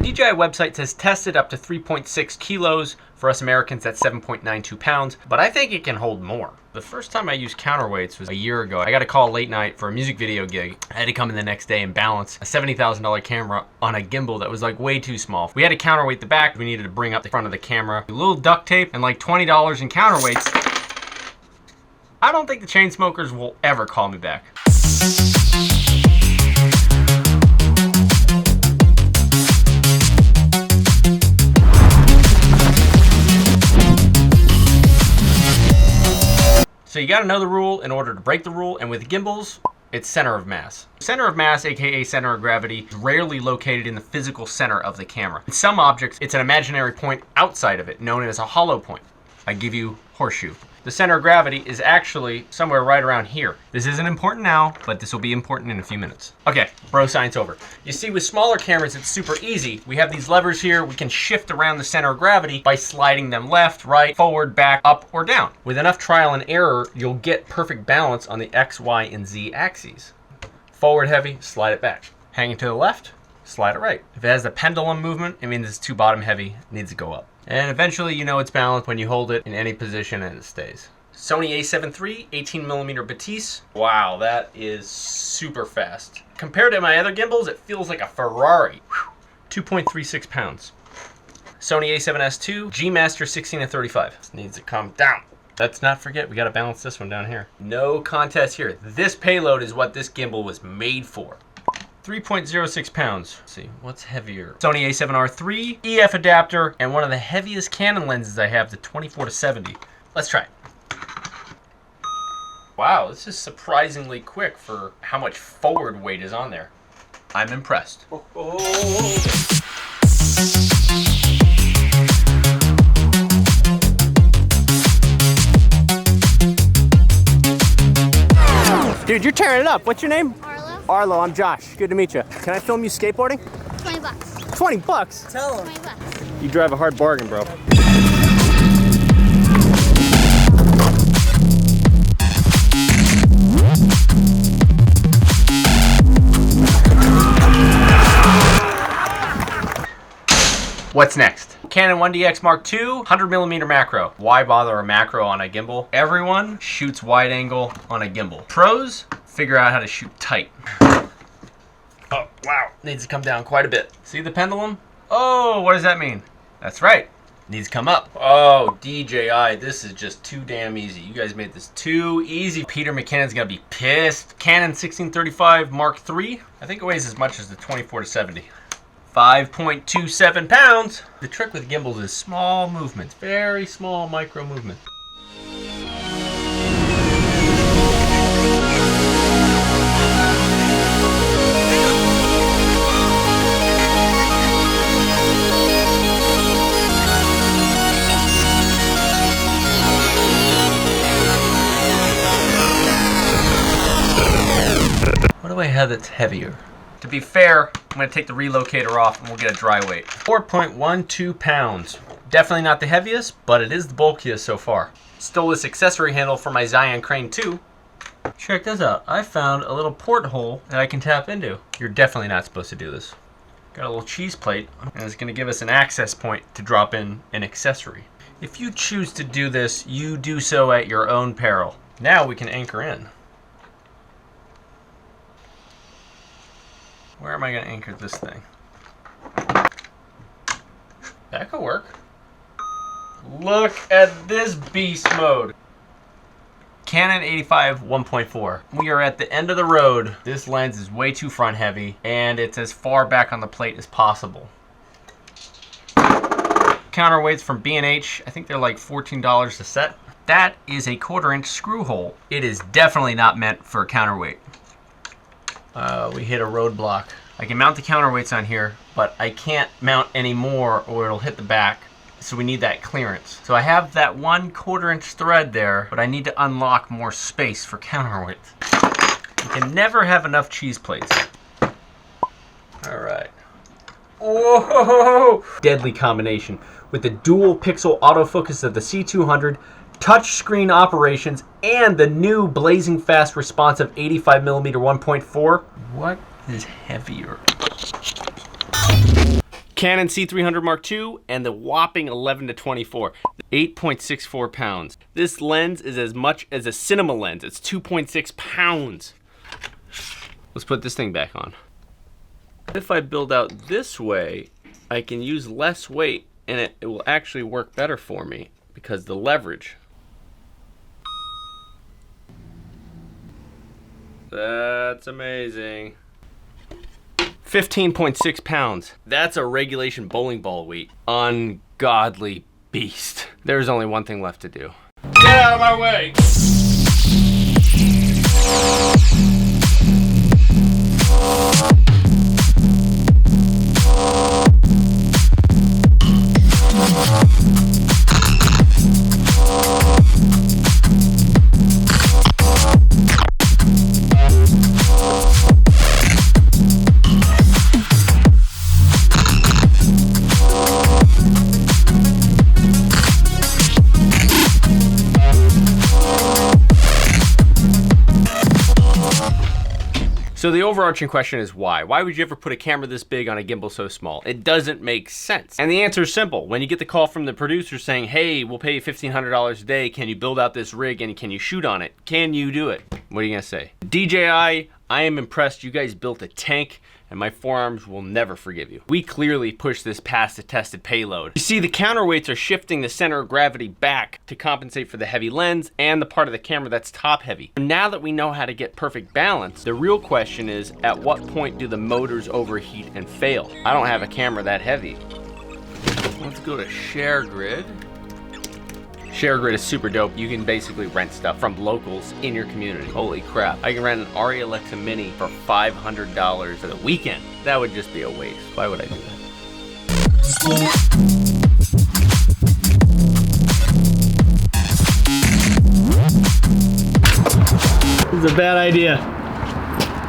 DJI website says tested up to 3.6 kilos. For us Americans, that's 7.92 pounds, but I think it can hold more. The first time I used counterweights was a year ago. I got a call late night for a music video gig. I had to come in the next day and balance a $70,000 camera on a gimbal that was like way too small. We had to counterweight the back. We needed to bring up the front of the camera. A little duct tape and like $20 in counterweights. I don't think the chain smokers will ever call me back. So you gotta know the rule in order to break the rule, and with gimbals, it's center of mass. Center of mass, aka center of gravity, is rarely located in the physical center of the camera. In some objects, it's an imaginary point outside of it, known as a hollow point. I give you horseshoe. The center of gravity is actually somewhere right around here. This isn't important now, but this will be important in a few minutes. Okay, bro science over. You see, with smaller cameras, it's super easy. We have these levers here. We can shift around the center of gravity by sliding them left, right, forward, back, up, or down. With enough trial and error, you'll get perfect balance on the X, Y, and Z axes. Forward heavy, slide it back. Hanging to the left, slide it right. If it has the pendulum movement, it means it's too bottom heavy, it needs to go up. And eventually you know it's balanced when you hold it in any position and it stays. Sony a7 III, 18mm Batiste. Wow, that is super fast. Compared to my other gimbals, it feels like a Ferrari. 2.36 pounds. Sony a7S II, G Master 16-35. This needs to come down. Let's not forget, we gotta balance this one down here. No contest here. This payload is what this gimbal was made for. 3.06 pounds. Let's see, what's heavier? Sony a7R III, EF adapter, and one of the heaviest Canon lenses I have, the 24-70. Let's try it. Wow, this is surprisingly quick for how much forward weight is on there. I'm impressed. Dude, you're tearing it up. What's your name? Arlo, I'm Josh. Good to meet you. Can I film you skateboarding? 20 bucks. 20 bucks? Tell him. 20 bucks. You drive a hard bargain, bro. What's next? Canon 1DX Mark II, 100mm macro. Why bother a macro on a gimbal? Everyone shoots wide angle on a gimbal. Pros figure out how to shoot tight. Oh, wow. Needs to come down quite a bit. See the pendulum? Oh, what does that mean? That's right. Needs to come up. Oh, DJI, this is just too damn easy. You guys made this too easy. Peter McKinnon's gonna be pissed. Canon 16-35 Mark III. I think it weighs as much as the 24-70. 5.27 pounds. The trick with gimbals is small movements, very small micro movements. What do I have that's heavier? To be fair, I'm going to take the relocator off and we'll get a dry weight. 4.12 pounds. Definitely not the heaviest, but it is the bulkiest so far. Stole this accessory handle for my ZHIYUN CRANE too. Check this out. I found a little porthole that I can tap into. You're definitely not supposed to do this. Got a little cheese plate, and it's going to give us an access point to drop in an accessory. If you choose to do this, you do so at your own peril. Now we can anchor in. Where am I going to anchor this thing? That could work. Look at this beast mode. Canon 85 1.4. We are at the end of the road. This lens is way too front heavy, and it's as far back on the plate as possible. Counterweights from B&H. I think they're like $14 a set. That is a 1/4-inch screw hole. It is definitely not meant for a counterweight. We hit a roadblock. I can mount the counterweights on here, but I can't mount any more or it'll hit the back. So we need that clearance. So I have that 1/4-inch thread there, but I need to unlock more space for counterweights. You can never have enough cheese plates. All right. Whoa! Deadly combination with the dual pixel autofocus of the C200, touchscreen operations, and the new blazing fast responsive 85mm 1.4. What is heavier? Canon C300 Mark II, and the whopping 11 to 24. 8.64 pounds. This lens is as much as a cinema lens. It's 2.6 pounds. Let's put this thing back on. If I build out this way, I can use less weight and it will actually work better for me because the leverage. That's amazing. 15.6 pounds. That's a regulation bowling ball weight. Ungodly beast. There's only one thing left to do. Get out of my way! So the overarching question is why? Why would you ever put a camera this big on a gimbal so small? It doesn't make sense. And the answer is simple. When you get the call from the producer saying, hey, we'll pay you $1,500 a day, can you build out this rig and can you shoot on it? Can you do it? What are you gonna say? DJI, I am impressed. You guys built a tank and my forearms will never forgive you. We clearly pushed this past the tested payload. You see, the counterweights are shifting the center of gravity back to compensate for the heavy lens and the part of the camera that's top heavy. Now that we know how to get perfect balance, the real question is, at what point do the motors overheat and fail? I don't have a camera that heavy. Let's go to ShareGrid. ShareGrid is super dope. You can basically rent stuff from locals in your community. Holy crap. I can rent an Arri Alexa Mini for $500 for the weekend. That would just be a waste. Why would I do that? This is a bad idea.